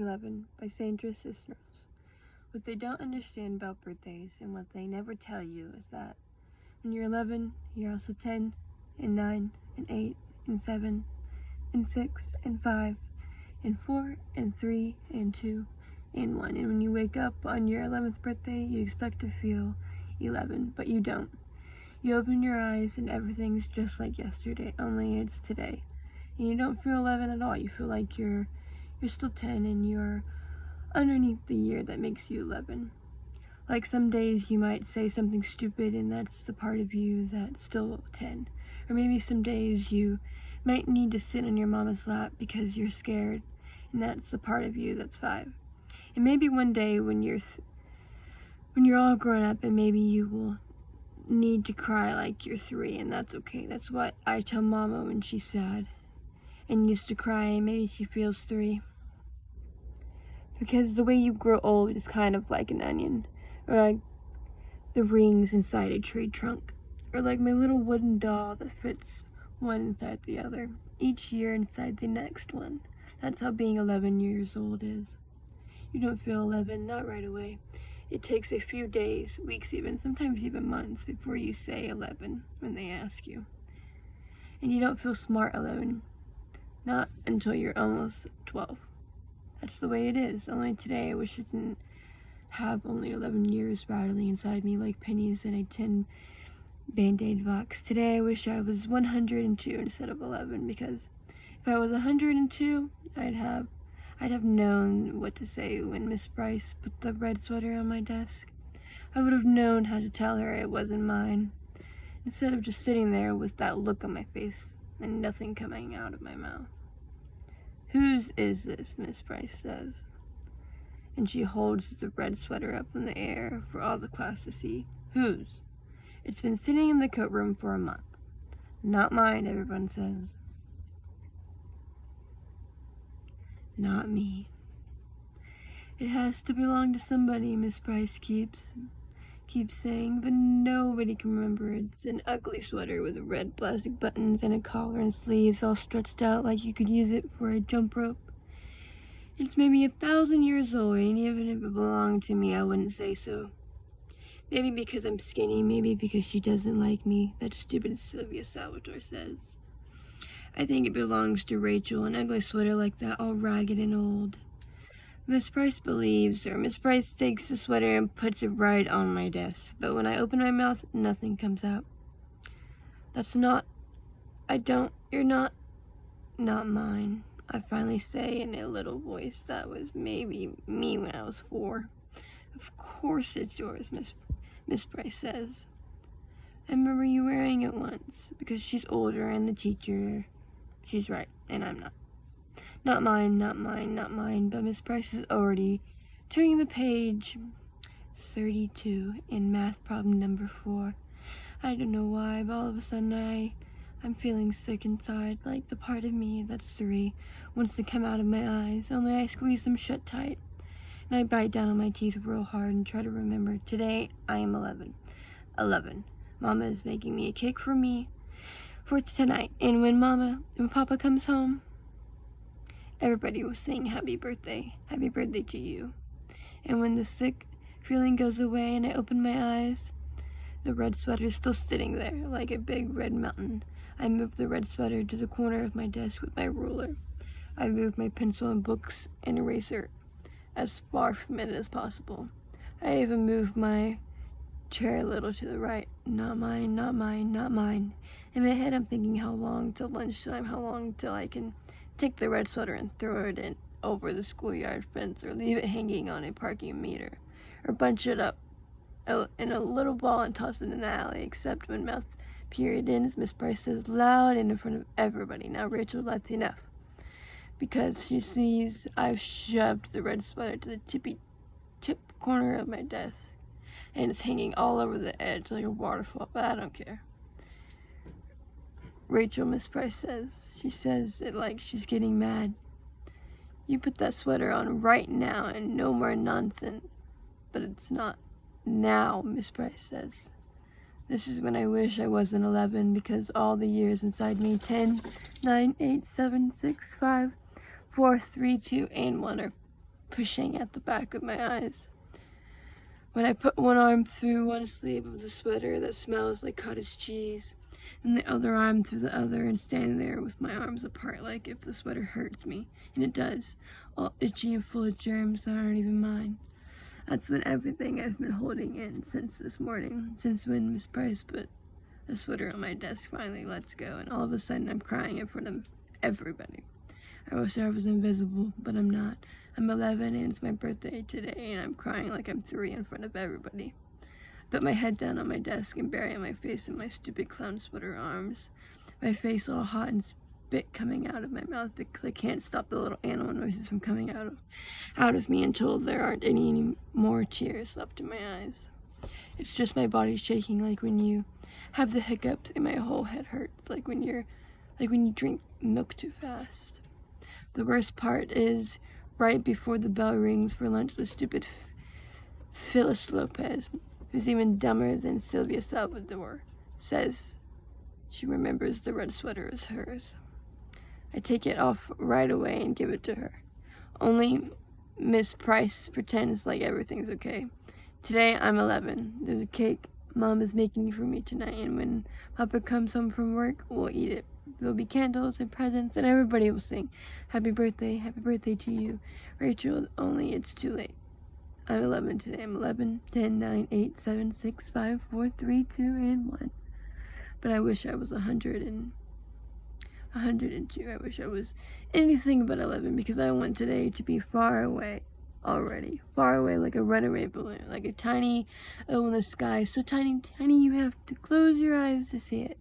11 by Sandra Cisneros. What they don't understand about birthdays and what they never tell you is that when you're 11, you're also 10 and 9 and 8 and 7 and 6 and 5 and 4 and 3 and 2 and 1. And when you wake up on your 11th birthday, you expect to feel 11, but you don't. You open your eyes and everything's just like yesterday, only it's today. And you don't feel 11 at all. You feel like you're still 10 and you're underneath the year that makes you 11. Like some days you might say something stupid and that's the part of you that's still 10. Or maybe some days you might need to sit on your mama's lap because you're scared and that's the part of you that's 5. And maybe one day when you're all grown up and maybe you will need to cry like you're 3 and that's okay. That's what I tell Mama when she's sad and used to cry and maybe she feels 3. Because the way you grow old is kind of like an onion, or like the rings inside a tree trunk, or like my little wooden doll that fits one inside the other, each year inside the next one. That's how being 11 years old is. You don't feel 11, not right away. It takes a few days, weeks even, sometimes even months before you say 11 when they ask you. And you don't feel smart 11, not until you're almost 12. That's the way it is. Only today I wish I didn't have only 11 years rattling inside me like pennies in a tin Band-Aid box. Today I wish I was 102 instead of 11, because if I was 102, I'd have known what to say when Miss Bryce put the red sweater on my desk. I would have known how to tell her it wasn't mine, instead of just sitting there with that look on my face and nothing coming out of my mouth. "Whose is this?" Miss Bryce says, and she holds the red sweater up in the air for all the class to see. "Whose? It's been sitting in the coat room for a month." "Not mine," everyone says. "Not me." "It has to belong to somebody," Miss Bryce keeps saying, but nobody can remember. It's an ugly sweater with red plastic buttons and a collar and sleeves all stretched out like you could use it for a jump rope. It's maybe 1,000 years old, and even if it belonged to me, I wouldn't say so. Maybe because I'm skinny, maybe because she doesn't like me, that stupid Sylvia Salvatore says. I think it belongs to Rachel, an ugly sweater like that, all ragged and old. Miss Bryce believes her. Miss Bryce takes the sweater and puts it right on my desk, but when I open my mouth, nothing comes out. You're not mine, I finally say in a little voice that was maybe me when I was 4. "Of course it's yours," Miss Bryce says. "I remember you wearing it once," because she's older and the teacher, she's right, and I'm not. "Not mine, not mine, not mine," but Miss Bryce is already turning the page 32 in math problem number 4. I don't know why, but all of a sudden I'm feeling sick inside, like the part of me that's 3 wants to come out of my eyes, only I squeeze them shut tight. And I bite down on my teeth real hard and try to remember, today I am 11. 11. Mama is making me a cake for tonight, and when Papa comes home, everybody will sing happy birthday to you. And when the sick feeling goes away and I open my eyes, the red sweater is still sitting there like a big red mountain. I move the red sweater to the corner of my desk with my ruler. I move my pencil and books and eraser as far from it as possible. I even move my chair a little to the right. Not mine, not mine, not mine. In my head I'm thinking, how long till lunchtime, how long till I can take the red sweater and throw it in over the schoolyard fence, or leave it hanging on a parking meter, or bunch it up in a little ball and toss it in the alley, except when math period ends, Miss Bryce says loud and in front of everybody, "Now Rachel, that's enough," because she sees I've shoved the red sweater to the tip corner of my desk, and it's hanging all over the edge like a waterfall, but I don't care. "Rachel," Miss Bryce says. She says it like she's getting mad. "You put that sweater on right now and no more nonsense." "But it's not now," Miss Bryce says. This is when I wish I wasn't 11, because all the years inside me, 10, 9, 8, 7, 6, 5, 4, 3, 2, and 1 are pushing at the back of my eyes. When I put one arm through one sleeve of the sweater that smells like cottage cheese, and the other arm through the other, and stand there with my arms apart like if the sweater hurts me, and it does, all itchy and full of germs that aren't even mine. That's when everything I've been holding in since this morning, since when Miss Price put the sweater on my desk finally lets go, and all of a sudden I'm crying in front of everybody. I wish I was invisible, but I'm not. I'm 11 and it's my birthday today, and I'm crying like I'm 3 in front of everybody. Put my head down on my desk and bury my face in my stupid clown sweater arms. My face all hot and spit coming out of my mouth because I can't stop the little animal noises from coming out of me until there aren't any more tears left in my eyes. It's just my body shaking like when you have the hiccups and my whole head hurts like when you drink milk too fast. The worst part is right before the bell rings for lunch, the stupid Phyllis Lopez, who's even dumber than Sylvia Salvador, says she remembers the red sweater is hers. I take it off right away and give it to her. Only Miss Price pretends like everything's okay. Today I'm 11. There's a cake Mom is making for me tonight, and when Papa comes home from work, we'll eat it. There'll be candles and presents, and everybody will sing, happy birthday to you, Rachel, only it's too late. I'm 11 today. I'm 11, 10, 9, 8, 7, 6, 5, 4, 3, 2, and 1. But I wish I was 102. I wish I was anything but 11, because I want today to be far away already. Far away like a runaway balloon, like a tiny O in the sky, so tiny you have to close your eyes to see it.